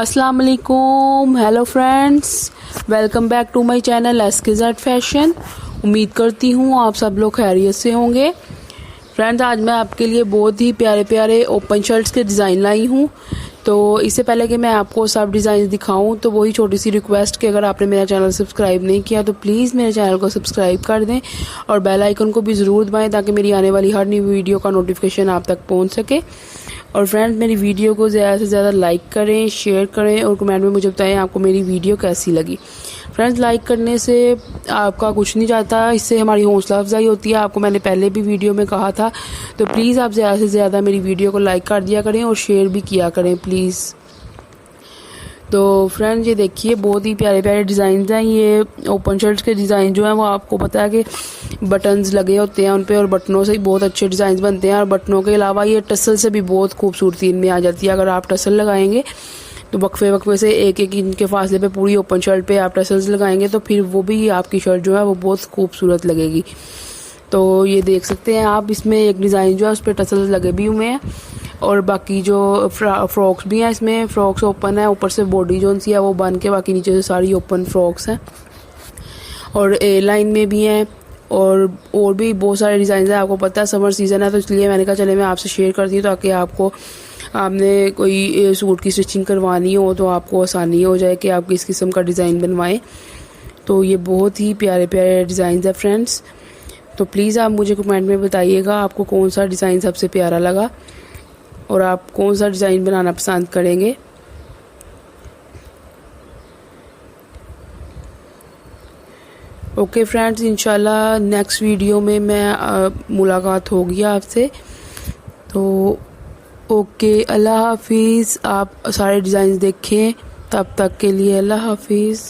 अस्सलाम वालेकुम, hello friends, welcome back to my channel एस्केज़ फैशन। उम्मीद करती हूँ आप सब लोग खैरियत से होंगे। फ्रेंड्स, आज मैं आपके लिए बहुत ही प्यारे प्यारे ओपन शर्ट्स के डिज़ाइन लाई हूँ। तो इससे पहले कि मैं आपको सब डिज़ाइन दिखाऊं तो वही छोटी सी रिक्वेस्ट कि अगर आपने मेरा चैनल सब्सक्राइब नहीं किया तो प्लीज़ मेरे चैनल को सब्सक्राइब कर दें और बेल आइकन को भी ज़रूर दबाएं ताकि मेरी आने वाली हर न्यू वीडियो का नोटिफिकेशन आप तक पहुंच सके। और फ्रेंड्स, मेरी वीडियो को ज़्यादा से ज़्यादा लाइक करें, शेयर करें और कमेंट में मुझे बताएं आपको मेरी वीडियो कैसी लगी। फ्रेंड्स, लाइक करने से आपका कुछ नहीं जाता, इससे हमारी हौसला अफजाई होती है। आपको मैंने पहले भी वीडियो में कहा था, तो प्लीज़ आप ज़्यादा से ज़्यादा मेरी वीडियो को लाइक कर दिया करें और शेयर भी किया करें प्लीज़। तो फ्रेंड्स, ये देखिए बहुत ही प्यारे प्यारे डिज़ाइन हैं। ये ओपन शर्ट्स के डिज़ाइन जो हैं वो आपको पता है कि बटन्स लगे होते हैं उन पे और बटनों से ही बहुत अच्छे डिज़ाइन बनते हैं। और बटनों के अलावा ये टसल से भी बहुत खूबसूरती इनमें आ जाती है। अगर आप टसल लगाएंगे तो वक्फे वक्फे से एक एक इंच के फासले पे पूरी ओपन शर्ट पे आप टसल्स लगाएंगे तो फिर वो भी आपकी शर्ट जो है वो बहुत खूबसूरत लगेगी। तो ये देख सकते हैं आप, इसमें एक डिज़ाइन जो है उस पर टसल्स लगे भी हुए हैं और बाकी जो फ्रॉक्स भी हैं, इसमें फ्रॉक्स ओपन है, ऊपर से बॉडी जो सी है वो बन के बाकी नीचे से सारी ओपन फ्रॉक्स हैं और ए लाइन में भी हैं और भी बहुत सारे डिज़ाइन हैं। आपको पता है समर सीज़न है तो इसलिए मैंने कहा चले मैं आपसे शेयर करती हूँ ताकि आपने कोई सूट की स्टिचिंग करवानी हो तो आपको आसानी हो जाए कि आप किस किस्म का डिज़ाइन बनवाएं। तो ये बहुत ही प्यारे प्यारे डिज़ाइन हैं फ्रेंड्स। तो प्लीज़ आप मुझे कमेंट में बताइएगा आपको कौन सा डिज़ाइन सबसे प्यारा लगा और आप कौन सा डिज़ाइन बनाना पसंद करेंगे। ओके फ्रेंड्स, इंशाल्लाह नेक्स्ट वीडियो में मैं मुलाकात होगी आपसे। तो ओके, अल्लाह हाफिज़। आप सारे डिज़ाइन देखें, तब तक के लिए अल्लाह हाफिज़।